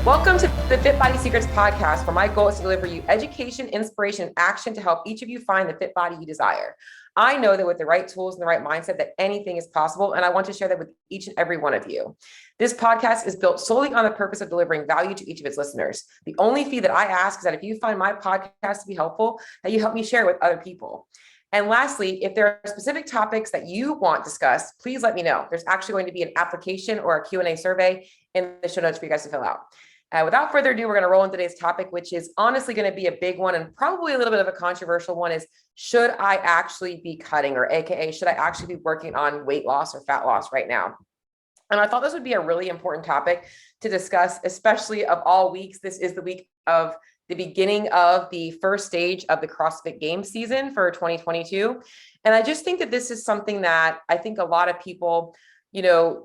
Welcome to the Fit Body Secrets podcast, where my goal is to deliver you education, inspiration, and action to help each of you find the fit body you desire. I know that with the right tools and the right mindset that anything is possible, and I want to share that with each and every one of you. This podcast is built solely on the purpose of delivering value to each of its listeners. The only fee that I ask is that if you find my podcast to be helpful, that you help me share it with other people. And lastly, if there are specific topics that you want discussed, please let me know. There's actually going to be an application or a Q&A survey in the show notes for you guys to fill out. Without further ado, we're going to roll into today's topic, which is honestly going to be a big one and probably a little bit of a controversial one is, should I actually be cutting, or AKA, should I actually be working on weight loss or fat loss right now? And I thought this would be a really important topic to discuss, especially of all weeks. This is the week of the beginning of the first stage of the CrossFit Games season for 2022. And I just think that this is something that I think a lot of people, we don't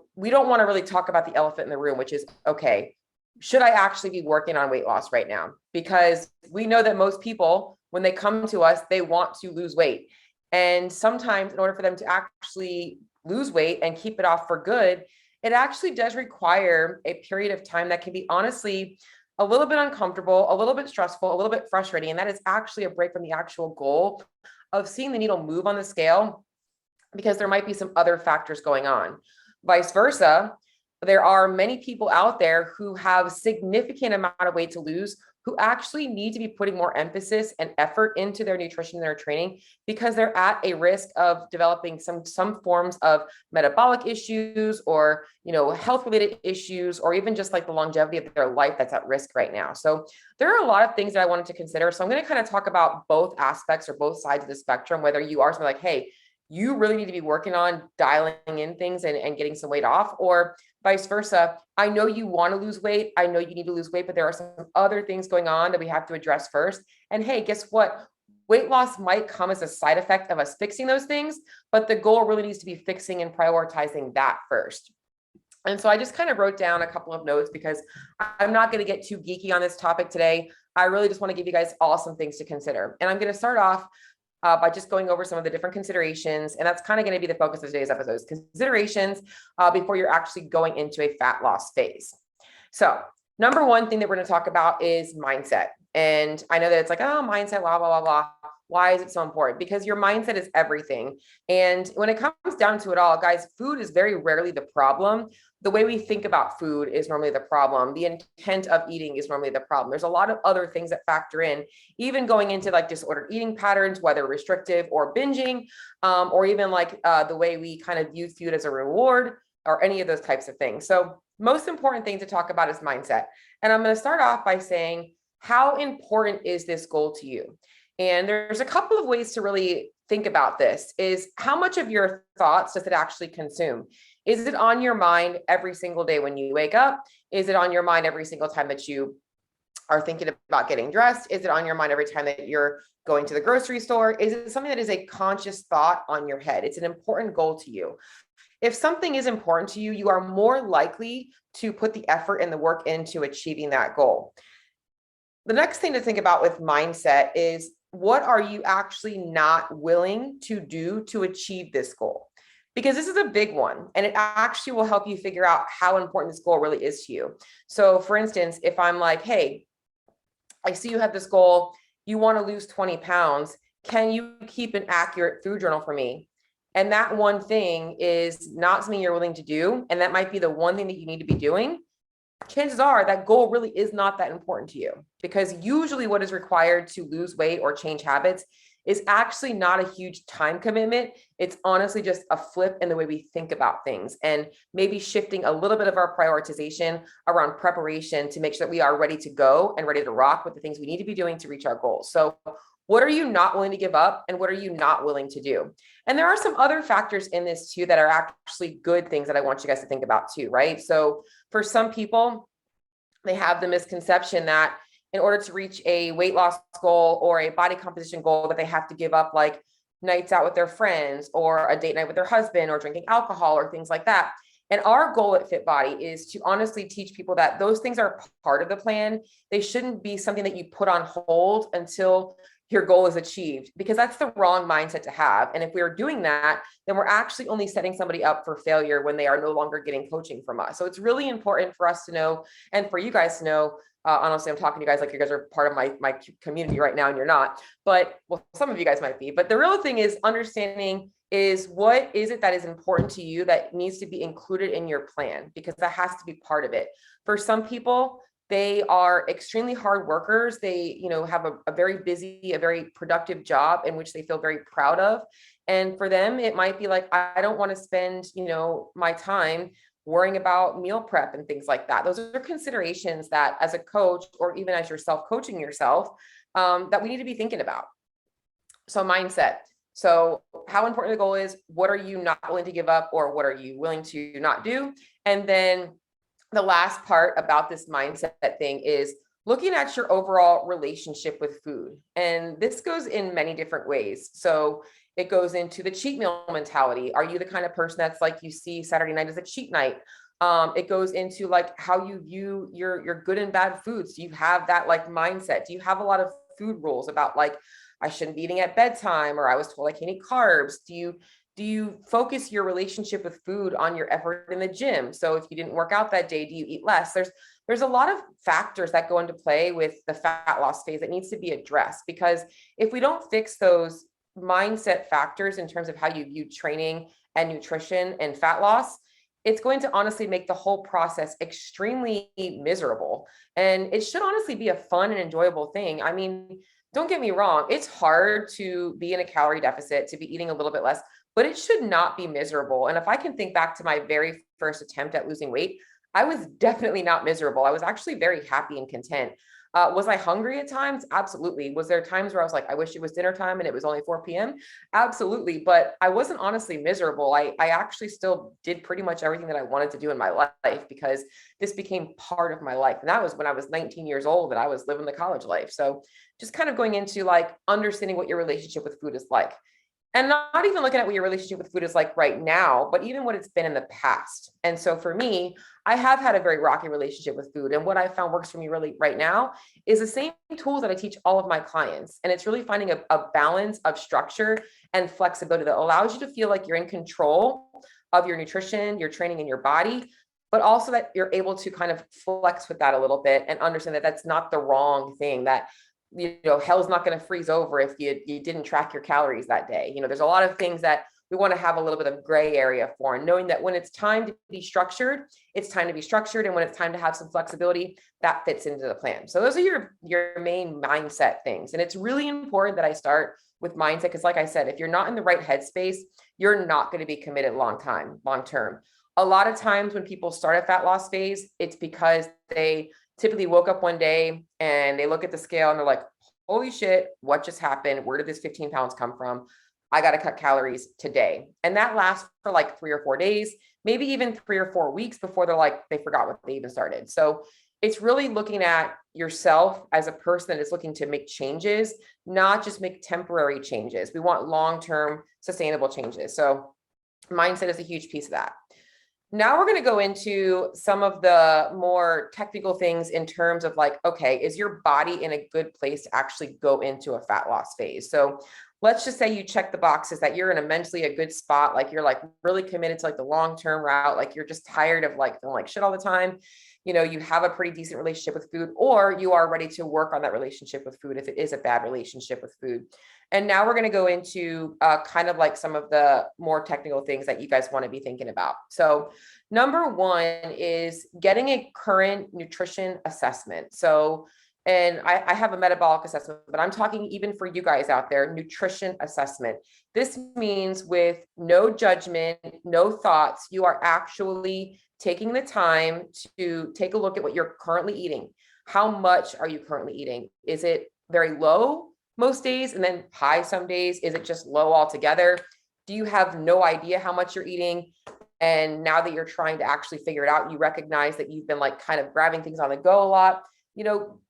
want to really talk about the elephant in the room, which is, okay, should I actually be working on weight loss right now? Because we know that most people, when they come to us, they want to lose weight. And sometimes in order for them to actually lose weight and keep it off for good, it actually does require a period of time that can be honestly a little bit uncomfortable, a little bit stressful, a little bit frustrating. And that is actually a break from the actual goal of seeing the needle move on the scale, because there might be some other factors going on. Vice versa, there are many people out there who have significant amount of weight to lose, who actually need to be putting more emphasis and effort into their nutrition and their training, because they're at a risk of developing some forms of metabolic issues or, health related issues, or even just like the longevity of their life that's at risk right now. So there are a lot of things that I wanted to consider. So I'm going to kind of talk about both aspects or both sides of the spectrum, whether you are something like, hey, you really need to be working on dialing in things and getting some weight off, or vice versa. I know you want to lose weight. I know you need to lose weight, but there are some other things going on that we have to address first. And hey, guess what? Weight loss might come as a side effect of us fixing those things, but the goal really needs to be fixing and prioritizing that first. And so I just kind of wrote down a couple of notes because I'm not going to get too geeky on this topic today. I really just want to give you guys all some things to consider. And I'm going to start off by just going over some of the different considerations. And that's kind of going to be the focus of today's episode, considerations before you're actually going into a fat loss phase. So number one thing that we're going to talk about is mindset. And I know that it's like, oh, mindset, blah, blah, blah, blah. Why is it so important? Because your mindset is everything. And when it comes down to it all, guys, food is very rarely the problem. The way we think about food is normally the problem. The intent of eating is normally the problem. There's a lot of other things that factor in, even going into like disordered eating patterns, whether restrictive or binging, or even like the way we kind of view food as a reward or any of those types of things. So most important thing to talk about is mindset. And I'm going to start off by saying, how important is this goal to you? And there's a couple of ways to really think about this is how much of your thoughts does it actually consume? Is it on your mind every single day when you wake up? Is it on your mind every single time that you are thinking about getting dressed? Is it on your mind every time that you're going to the grocery store? Is it something that is a conscious thought on your head? It's an important goal to you. If something is important to you, you are more likely to put the effort and the work into achieving that goal. The next thing to think about with mindset is, what are you actually not willing to do to achieve this goal? Because this is a big one, and it actually will help you figure out how important this goal really is to you. So for instance, if I'm like, hey, I see you have this goal, you want to lose 20 pounds. Can you keep an accurate food journal for me? And that one thing is not something you're willing to do. And that might be the one thing that you need to be doing. Chances are that goal really is not that important to you, because usually what is required to lose weight or change habits is actually not a huge time commitment. It's honestly just a flip in the way we think about things, and maybe shifting a little bit of our prioritization around preparation to make sure that we are ready to go and ready to rock with the things we need to be doing to reach our goals. So what are you not willing to give up, and what are you not willing to do? And there are some other factors in this too that are actually good things that I want you guys to think about too, right? So for some people, they have the misconception that in order to reach a weight loss goal or a body composition goal, that they have to give up like nights out with their friends or a date night with their husband or drinking alcohol or things like that. And our goal at Fit Body is to honestly teach people that those things are part of the plan. They shouldn't be something that you put on hold until your goal is achieved, because that's the wrong mindset to have. And if we're doing that, then we're actually only setting somebody up for failure when they are no longer getting coaching from us. So it's really important for us to know, and for you guys to know, honestly, I'm talking to you guys like you guys are part of my community right now, and you're not, but well, some of you guys might be, but the real thing is understanding is what is it that is important to you that needs to be included in your plan, because that has to be part of it. For some people, they are extremely hard workers. They, have a very busy, a very productive job in which they feel very proud of. And for them, it might be like, I don't want to spend, my time worrying about meal prep and things like that. Those are considerations that as a coach, or even as you're self-coaching yourself, that we need to be thinking about. So mindset. So how important the goal is, what are you not willing to give up, or what are you willing to not do? And then the last part about this mindset thing is looking at your overall relationship with food. And this goes in many different ways. So it goes into the cheat meal mentality. Are you the kind of person that's like, you see Saturday night as a cheat night? It goes into like how you view your good and bad foods. Do you have that like mindset? Do you have a lot of food rules about like, I shouldn't be eating at bedtime, or I was told I can't eat carbs? Do you focus your relationship with food on your effort in the gym? So if you didn't work out that day, do you eat less? There's a lot of factors that go into play with the fat loss phase that needs to be addressed, because if we don't fix those mindset factors in terms of how you view training and nutrition and fat loss, it's going to honestly make the whole process extremely miserable. And it should honestly be a fun and enjoyable thing. I mean, don't get me wrong, it's hard to be in a calorie deficit, to be eating a little bit less, but it should not be miserable. And if I can think back to my very first attempt at losing weight, I was definitely not miserable. I was actually very happy and content. Was I hungry at times? Absolutely. Was there times where I was like, I wish it was dinner time and it was only 4 p.m.? Absolutely. But I wasn't honestly miserable. I actually still did pretty much everything that I wanted to do in my life, because this became part of my life. And that was when I was 19 years old and I was living the college life. So just kind of going into like understanding what your relationship with food is like. And not even looking at what your relationship with food is like right now, but even what it's been in the past. And so for me, I have had a very rocky relationship with food. And what I found works for me really right now is the same tools that I teach all of my clients. And it's really finding a balance of structure and flexibility that allows you to feel like you're in control of your nutrition, your training, and your body, but also that you're able to kind of flex with that a little bit and understand that that's not the wrong thing, that hell's not going to freeze over if you didn't track your calories that day. There's a lot of things that we want to have a little bit of gray area for, and knowing that when it's time to be structured, it's time to be structured. And when it's time to have some flexibility, that fits into the plan. So those are your main mindset things. And it's really important that I start with mindset, because like I said, if you're not in the right headspace, you're not going to be committed long term. A lot of times when people start a fat loss phase, it's because they typically woke up one day and they look at the scale and they're like, holy shit, what just happened? Where did this 15 pounds come from? I got to cut calories today. And that lasts for like 3 or 4 days, maybe even 3 or 4 weeks before they forgot what they even started. So it's really looking at yourself as a person that is looking to make changes, not just make temporary changes. We want long-term sustainable changes. So mindset is a huge piece of that. Now we're going to go into some of the more technical things in terms of like, okay, is your body in a good place to actually go into a fat loss phase? So let's just say you check the boxes that you're in a mentally a good spot, like you're like really committed to like the long-term route, like you're just tired of like feeling like shit all the time. You have a pretty decent relationship with food, or you are ready to work on that relationship with food if it is a bad relationship with food. And now we're going to go into kind of like some of the more technical things that you guys want to be thinking about. So number one is getting a current nutrition assessment. So, and I have a metabolic assessment, but I'm talking even for you guys out there, nutrition assessment. This means with no judgment, no thoughts, you are actually taking the time to take a look at what you're currently eating. How much are you currently eating? Is it very low most days and then high some days? Is it just low altogether? Do you have no idea how much you're eating? And now that you're trying to actually figure it out, you recognize that you've been like kind of grabbing things on the go a lot.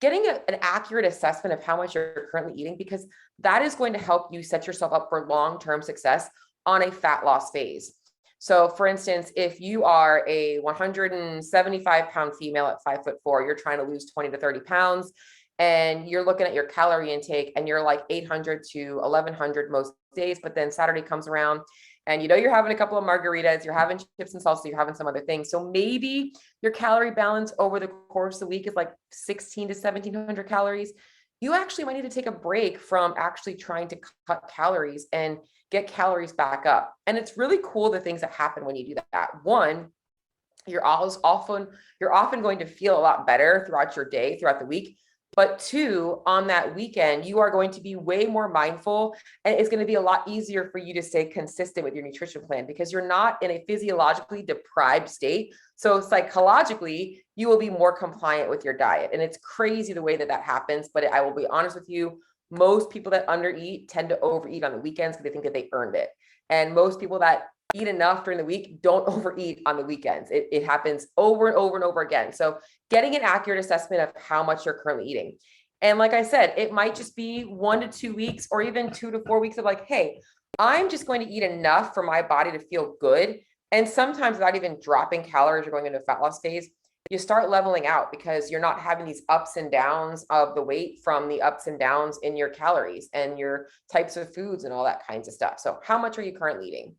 Getting an accurate assessment of how much you're currently eating, because that is going to help you set yourself up for long-term success on a fat loss phase. So for instance, if you are a 175-pound female at 5'4", you're trying to lose 20 to 30 pounds, and you're looking at your calorie intake and you're like 800 to 1100 most days, but then Saturday comes around and you're having a couple of margaritas, you're having chips and salsa, you're having some other things. So maybe your calorie balance over the course of the week is like 16 to 1700 calories. You actually might need to take a break from actually trying to cut calories and get calories back up. And it's really cool the things that happen when you do that. One, you're often going to feel a lot better throughout your day, throughout the week. But two, on that weekend, you are going to be way more mindful, and it's going to be a lot easier for you to stay consistent with your nutrition plan because you're not in a physiologically deprived state. So psychologically, you will be more compliant with your diet. And it's crazy the way that happens. But I will be honest with you, most people that undereat tend to overeat on the weekends because they think that they earned it. And most people that eat enough during the week don't overeat on the weekends. It happens over and over and over again. So getting an accurate assessment of how much you're currently eating. And like I said, it might just be 1 to 2 weeks or even 2 to 4 weeks of like, hey, I'm just going to eat enough for my body to feel good. And sometimes without even dropping calories or going into a fat loss phase, you start leveling out because you're not having these ups and downs of the weight from the ups and downs in your calories and your types of foods and all that kinds of stuff. So how much are you currently eating?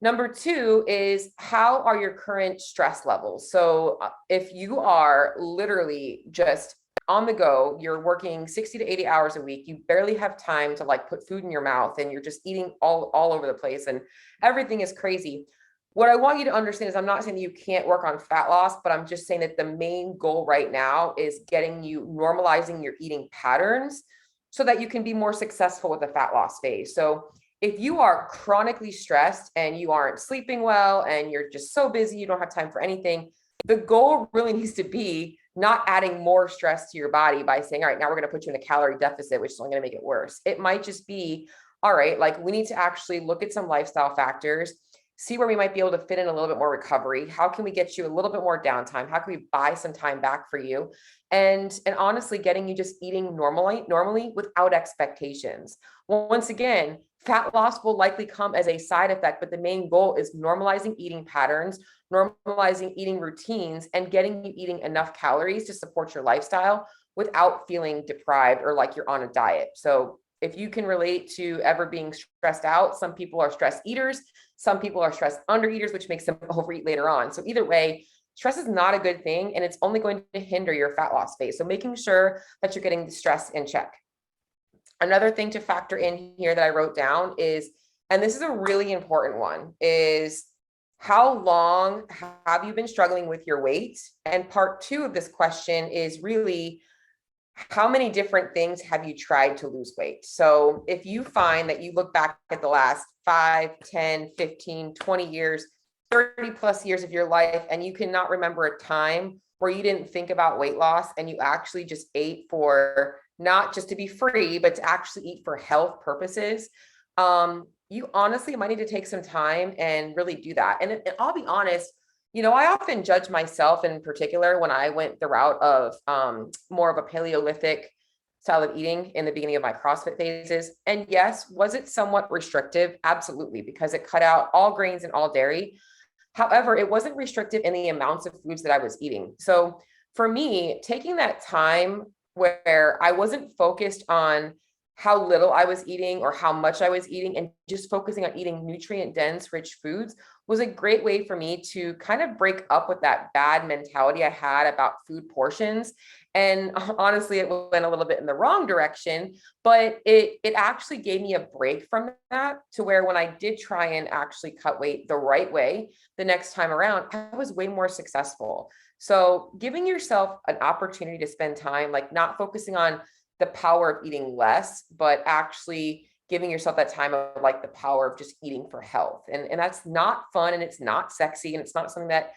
Number two is, how are your current stress levels? So if you are literally just on the go, you're working 60 to 80 hours a week, you barely have time to like put food in your mouth and you're just eating all over the place and everything is crazy. What I want you to understand is I'm not saying that you can't work on fat loss, but I'm just saying that the main goal right now is getting you normalizing your eating patterns so that you can be more successful with the fat loss phase. So if you are chronically stressed and you aren't sleeping well and you're just so busy, you don't have time for anything, the goal really needs to be not adding more stress to your body by saying, all right, now we're going to put you in a calorie deficit, which is only going to make it worse. It might just be, all right, like we need to actually look at some lifestyle factors, see where we might be able to fit in a little bit more recovery. How can we get you a little bit more downtime? How can we buy some time back for you? And honestly, getting you just eating normally without expectations. Once again, fat loss will likely come as a side effect, but the main goal is normalizing eating patterns, normalizing eating routines, and getting you eating enough calories to support your lifestyle without feeling deprived or like you're on a diet. So if you can relate to ever being stressed out, some people are stress eaters, some people are stress undereaters, which makes them overeat later on. So either way, stress is not a good thing, and it's only going to hinder your fat loss phase. So making sure that you're getting the stress in check. Another thing to factor in here that I wrote down is, and this is a really important one, is how long have you been struggling with your weight? And part two of this question is really, how many different things have you tried to lose weight? So if you find that you look back at the last 5, 10, 15, 20 years, 30 plus years of your life, and you cannot remember a time where you didn't think about weight loss and you actually just ate for not just to be free, but to actually eat for health purposes, you honestly might need to take some time and really do that. And I'll be honest, I often judge myself in particular when I went the route of more of a Paleolithic style of eating in the beginning of my CrossFit phases. And yes, was it somewhat restrictive? Absolutely, because it cut out all grains and all dairy. However, it wasn't restrictive in the amounts of foods that I was eating. So for me, taking that time where I wasn't focused on how little I was eating or how much I was eating and just focusing on eating nutrient dense, rich foods was a great way for me to kind of break up with that bad mentality I had about food portions. And honestly, it went a little bit in the wrong direction, but it actually gave me a break from that, to where when I did try and actually cut weight the right way the next time around, I was way more successful. So giving yourself an opportunity to spend time, like not focusing on the power of eating less, but actually giving yourself that time of like the power of just eating for health. And that's not fun, and it's not sexy, and it's not something that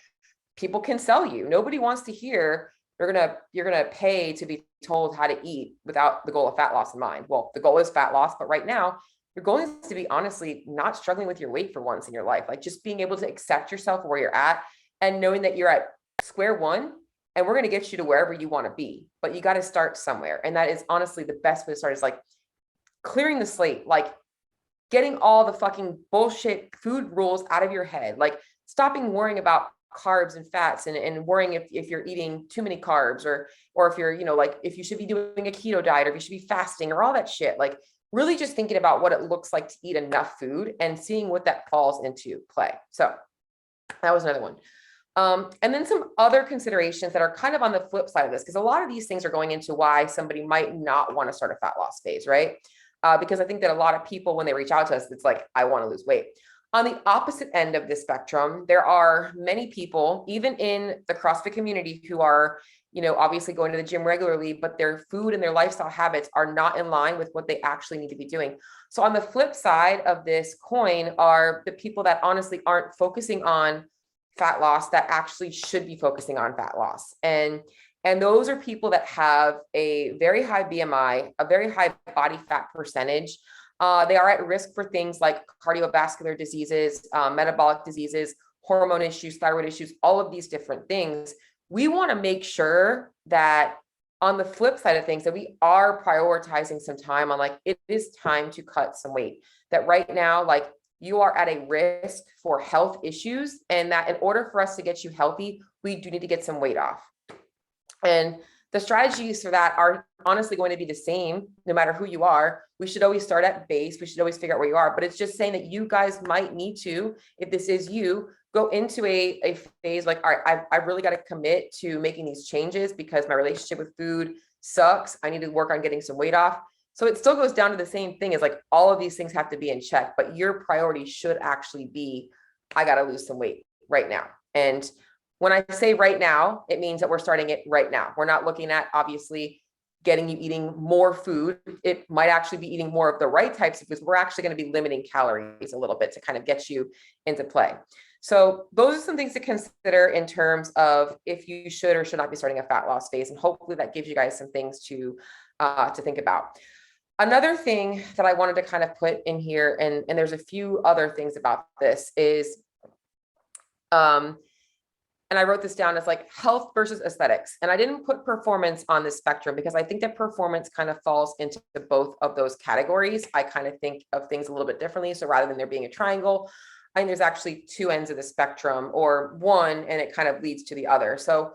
people can sell you. Nobody wants to hear you're gonna pay to be told how to eat without the goal of fat loss in mind. Well, the goal is fat loss, but right now your goal is to be honestly not struggling with your weight for once in your life. Like just being able to accept yourself where you're at and knowing that you're at square one, and we're going to get you to wherever you want to be, but you got to start somewhere. And that is honestly the best way to start, is like clearing the slate, like getting all the fucking bullshit food rules out of your head, like stopping worrying about carbs and fats and worrying if you're eating too many carbs or if you're, like if you should be doing a keto diet or if you should be fasting or all that shit, like really just thinking about what it looks like to eat enough food and seeing what that falls into play. So that was another one. And then some other considerations that are kind of on the flip side of this, because a lot of these things are going into why somebody might not want to start a fat loss phase, right? Because I think that a lot of people, when they reach out to us, it's like, I want to lose weight. On the opposite end of this spectrum, there are many people, even in the CrossFit community, who are, obviously going to the gym regularly, but their food and their lifestyle habits are not in line with what they actually need to be doing. So on the flip side of this coin are the people that honestly aren't focusing on fat loss that actually should be focusing on fat loss. And those are people that have a very high BMI, a very high body fat percentage. They are at risk for things like cardiovascular diseases, metabolic diseases, hormone issues, thyroid issues, all of these different things. We want to make sure that on the flip side of things, that we are prioritizing some time on like, it is time to cut some weight. That right now, like you are at a risk for health issues, and that in order for us to get you healthy, we do need to get some weight off. And the strategies for that are honestly going to be the same no matter who you are. We should always start at base. We should always figure out where you are, but it's just saying that you guys might need to, if this is you, go into a phase like, all right, I really got to commit to making these changes because my relationship with food sucks. I need to work on getting some weight off. So it still goes down to the same thing as like all of these things have to be in check, but your priority should actually be, I got to lose some weight right now. And when I say right now, it means that we're starting it right now. We're not looking at obviously getting you eating more food. It might actually be eating more of the right types of foods. We're actually going to be limiting calories a little bit to kind of get you into play. So those are some things to consider in terms of if you should or should not be starting a fat loss phase. And hopefully that gives you guys some things to think about. Another thing that I wanted to kind of put in here, and there's a few other things about this, is and I wrote this down as like health versus aesthetics. And I didn't put performance on this spectrum because I think that performance kind of falls into both of those categories. I kind of think of things a little bit differently. So rather than there being a triangle, I think there's actually two ends of the spectrum, or one, and it kind of leads to the other. So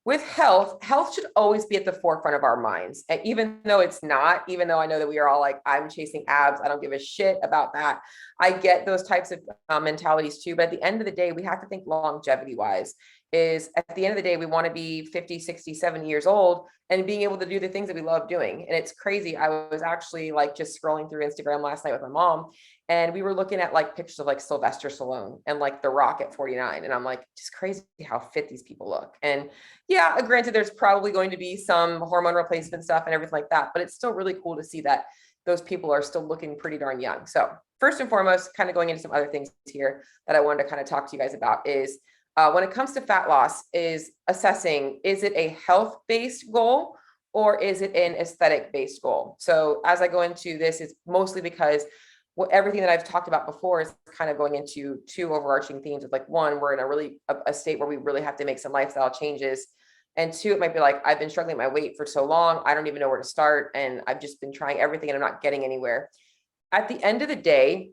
with health should always be at the forefront of our minds. And even though it's not, even though I know that we are all like, I'm chasing abs, I don't give a shit about that. I get those types of mentalities too. But at the end of the day, we have to think longevity wise. Is at the end of the day, we want to be 50, 60, 70 years old and being able to do the things that we love doing. And it's crazy. I was actually like just scrolling through Instagram last night with my mom, and we were looking at like pictures of like Sylvester Stallone and like The Rock at 49. And I'm like, just crazy how fit these people look. And yeah, granted, there's probably going to be some hormone replacement stuff and everything like that, but it's still really cool to see that those people are still looking pretty darn young. So first and foremost, kind of going into some other things here that I wanted to kind of talk to you guys about is when it comes to fat loss, is assessing, is it a health-based goal or is it an aesthetic-based goal? So as I go into this, it's mostly because everything that I've talked about before is kind of going into two overarching themes of like, one, we're in a really a state where we really have to make some lifestyle changes. And two, it might be like, I've been struggling with my weight for so long, I don't even know where to start. And I've just been trying everything and I'm not getting anywhere. At the end of the day,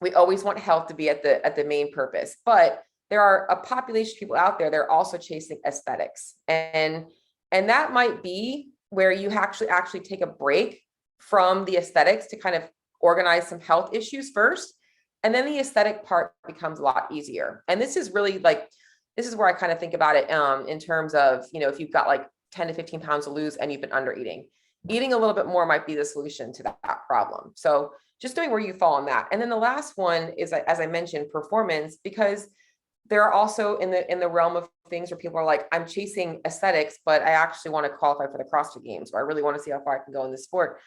we always want health to be at the main purpose, but there are a population of people out there that are also chasing aesthetics. And that might be where you actually take a break from the aesthetics to kind of organize some health issues first. And then the aesthetic part becomes a lot easier. And this is really like, this is where I kind of think about it in terms of, if you've got like 10 to 15 pounds to lose and you've been under eating a little bit more might be the solution to that problem. So just knowing where you fall on that. And then the last one is, as I mentioned, performance, because there are also in the realm of things where people are like, I'm chasing aesthetics, but I actually want to qualify for the CrossFit Games, or I really want to see how far I can go in this sport.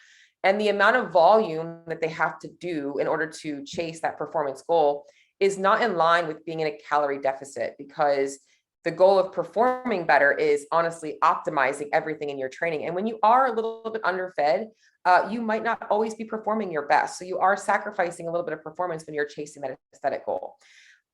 And the amount of volume that they have to do in order to chase that performance goal is not in line with being in a calorie deficit, because the goal of performing better is honestly optimizing everything in your training. And when you are a little bit underfed, you might not always be performing your best. So you are sacrificing a little bit of performance when you're chasing that aesthetic goal.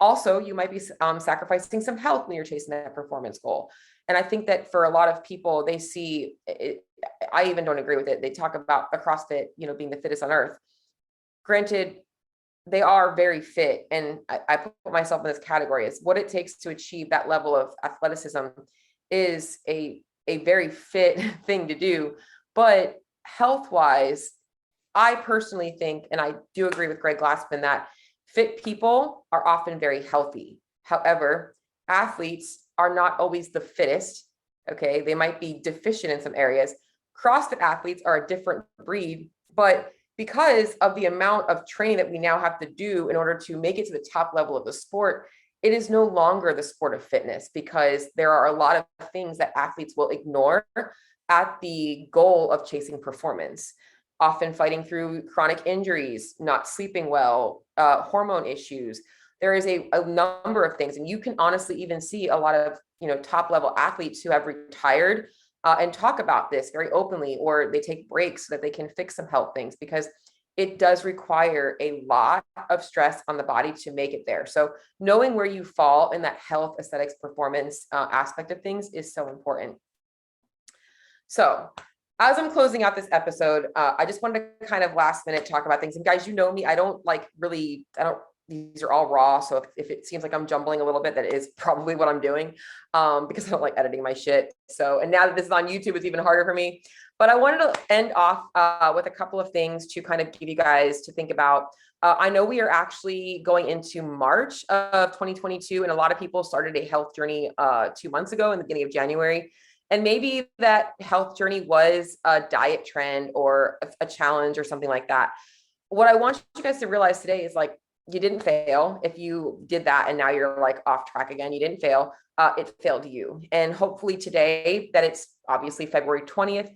Also, you might be sacrificing some health when you're chasing that performance goal. And I think that for a lot of people, they see it, I even don't agree with it. They talk about the CrossFit, being the fittest on earth. Granted, they are very fit. And I put myself in this category as what it takes to achieve that level of athleticism is a very fit thing to do. But health wise, I personally think, and I do agree with Greg Glassman, that fit people are often very healthy. However, athletes are not always the fittest. Okay. They might be deficient in some areas. CrossFit athletes are a different breed, but because of the amount of training that we now have to do in order to make it to the top level of the sport, it is no longer the sport of fitness because there are a lot of things that athletes will ignore at the goal of chasing performance, often fighting through chronic injuries, not sleeping well, hormone issues. There is a number of things, and you can honestly even see a lot of top level athletes who have retired and talk about this very openly, or they take breaks so that they can fix some health things because it does require a lot of stress on the body to make it there. So knowing where you fall in that health, aesthetics, performance aspect of things is so important. So as I'm closing out this episode, I just wanted to kind of last minute talk about things. And guys, you know me, I don't, these are all raw. So if it seems like I'm jumbling a little bit, that is probably what I'm doing because I don't like editing my shit. So, and now that this is on YouTube, it's even harder for me. But I wanted to end off with a couple of things to kind of give you guys to think about. I know we are actually going into March of 2022, and a lot of people started a health journey 2 months ago in the beginning of January. And maybe that health journey was a diet trend or a challenge or something like that. What I want you guys to realize today is like, you didn't fail. If you did that and now you're like off track again, you didn't fail. It failed you. And hopefully today, that it's obviously February 20th,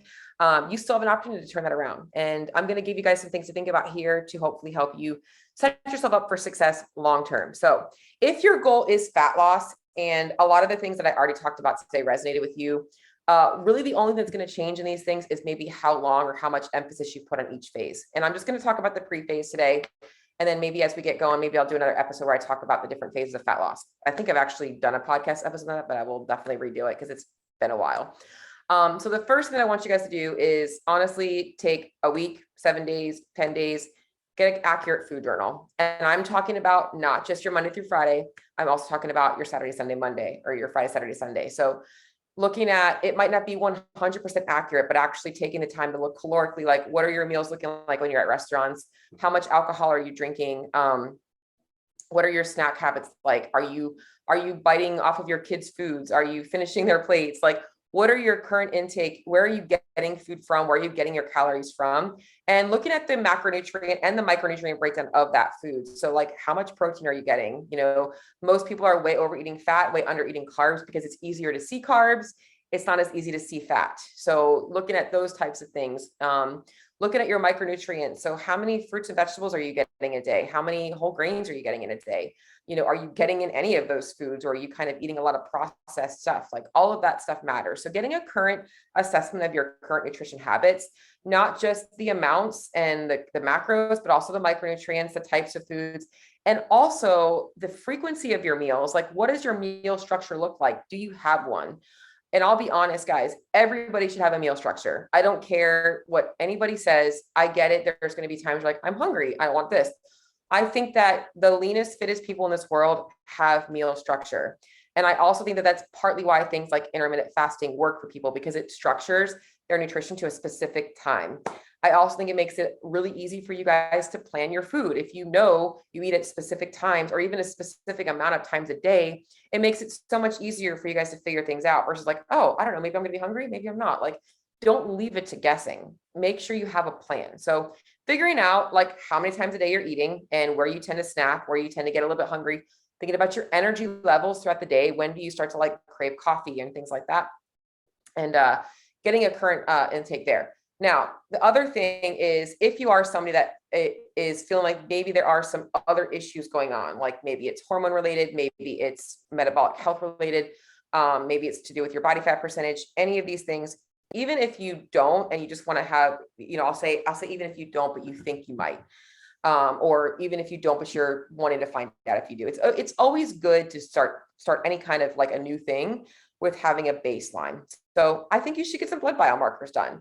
you still have an opportunity to turn that around. And I'm going to give you guys some things to think about here to hopefully help you set yourself up for success long-term. So if your goal is fat loss, and a lot of the things that I already talked about today resonated with you, really the only thing that's going to change in these things is maybe how long or how much emphasis you put on each phase. And I'm just going to talk about the pre-phase today. And then maybe as we get going, maybe I'll do another episode where I talk about the different phases of fat loss. I think I've actually done a podcast episode on that, but I will definitely redo it because it's been a while. So the first thing I want you guys to do is honestly take a week, 7 days, 10 days, get an accurate food journal. And I'm talking about not just your Monday through Friday. I'm also talking about your Saturday, Sunday, Monday, or your Friday, Saturday, Sunday. So looking at, it might not be 100% accurate, but actually taking the time to look calorically, like what are your meals looking like when you're at restaurants? How much alcohol are you drinking? What are your snack habits like? Are you biting off of your kids' foods? Are you finishing their plates? Like, what are your current intake? Where are you getting food from? Where are you getting your calories from? And looking at the macronutrient and the micronutrient breakdown of that food. So like, how much protein are you getting? Most people are way over eating fat, way under eating carbs because it's easier to see carbs. It's not as easy to see fat. So looking at those types of things, looking at your micronutrients. So how many fruits and vegetables are you getting a day? How many whole grains are you getting in a day? Are you getting in any of those foods, or are you kind of eating a lot of processed stuff? Like all of that stuff matters. So getting a current assessment of your current nutrition habits, not just the amounts and the macros, but also the micronutrients, the types of foods, and also the frequency of your meals. Like, what does your meal structure look like? Do you have one? And I'll be honest, guys, everybody should have a meal structure. I don't care what anybody says. I get it. There's going to be times like, I'm hungry. I want this. I think that the leanest, fittest people in this world have meal structure. And I also think that that's partly why things like intermittent fasting work for people, because it structures their nutrition to a specific time. I also think it makes it really easy for you guys to plan your food. If you know you eat at specific times or even a specific amount of times a day, it makes it so much easier for you guys to figure things out versus like, oh, I don't know, maybe I'm going to be hungry, maybe I'm not. Like, don't leave it to guessing. Make sure you have a plan. So figuring out like how many times a day you're eating and where you tend to snack, where you tend to get a little bit hungry, thinking about your energy levels throughout the day. When do you start to like crave coffee and things like that? And getting a current intake there. Now, the other thing is if you are somebody that is feeling like maybe there are some other issues going on, like maybe it's hormone related, maybe it's metabolic health related, maybe it's to do with your body fat percentage, any of these things, even if you don't, and you just want to have, I'll say even if you don't, but you think you might, or even if you don't, but you're wanting to find out if you do, it's always good to start any kind of like a new thing with having a baseline. So I think you should get some blood biomarkers done.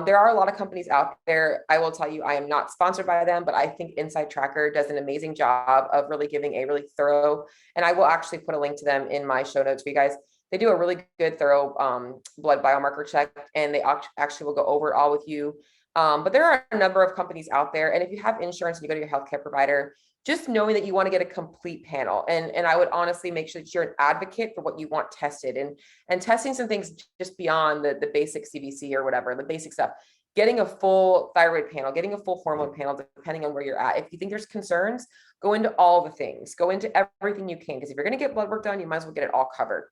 There are a lot of companies out there. I will tell you, I am not sponsored by them, but I think Inside Tracker does an amazing job of really giving a really thorough, and I will actually put a link to them in my show notes for you guys. They do a really good, thorough blood biomarker check, and they actually will go over it all with you. But there are a number of companies out there, and if you have insurance and you go to your healthcare provider, just knowing that you want to get a complete panel, and I would honestly make sure that you're an advocate for what you want tested, and testing some things just beyond the basic CBC or whatever, the basic stuff. Getting a full thyroid panel, getting a full hormone panel, depending on where you're at. If you think there's concerns, go into all the things, go into everything you can, because if you're going to get blood work done, you might as well get it all covered.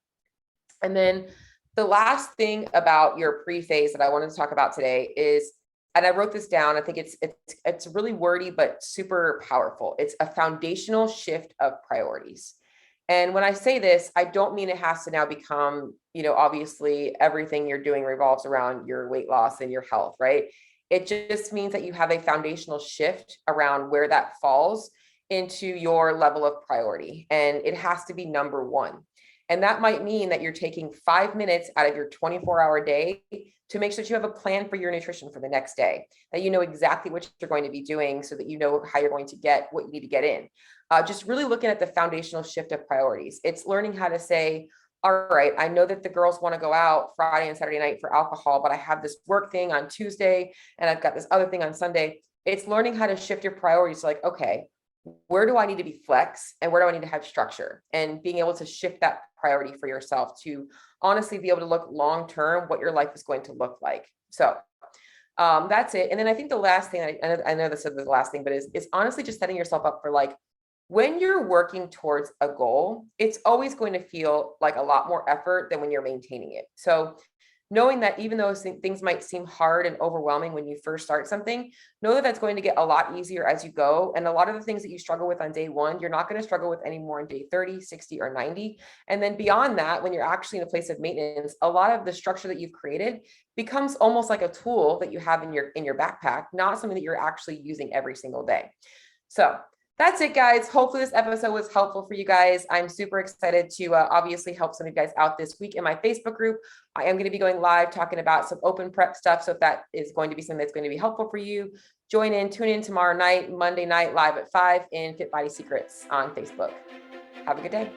And then the last thing about your pre-phase that I wanted to talk about today is, and I wrote this down, I think it's really wordy, but super powerful. It's a foundational shift of priorities. And when I say this, I don't mean it has to now become, obviously everything you're doing revolves around your weight loss and your health, right? It just means that you have a foundational shift around where that falls into your level of priority. And it has to be number one. And that might mean that you're taking 5 minutes out of your 24-hour day to make sure that you have a plan for your nutrition for the next day, that you know exactly what you're going to be doing so that you know how you're going to get what you need to get in. Just really looking at the foundational shift of priorities. It's learning how to say, all right, I know that the girls want to go out Friday and Saturday night for alcohol, but I have this work thing on Tuesday and I've got this other thing on Sunday. It's learning how to shift your priorities. Like, okay, where do I need to be flex and where do I need to have structure, and being able to shift that priority for yourself to honestly be able to look long-term what your life is going to look like. So that's it. And then I think the last thing, I know this is the last thing, but is honestly just setting yourself up for, like, when you're working towards a goal, it's always going to feel like a lot more effort than when you're maintaining it. So knowing that even though things might seem hard and overwhelming when you first start something, know that that's going to get a lot easier as you go. And a lot of the things that you struggle with on day one, you're not going to struggle with anymore on day 30, 60, or 90. And then beyond that, when you're actually in a place of maintenance, a lot of the structure that you've created becomes almost like a tool that you have in your backpack, not something that you're actually using every single day. So that's it, guys. Hopefully this episode was helpful for you guys. I'm super excited to obviously help some of you guys out this week in my Facebook group. I am going to be going live talking about some open prep stuff. So if that is going to be something that's going to be helpful for you, tune in tomorrow night, Monday night, live at 5 in Fit Body Secrets on Facebook. Have a good day.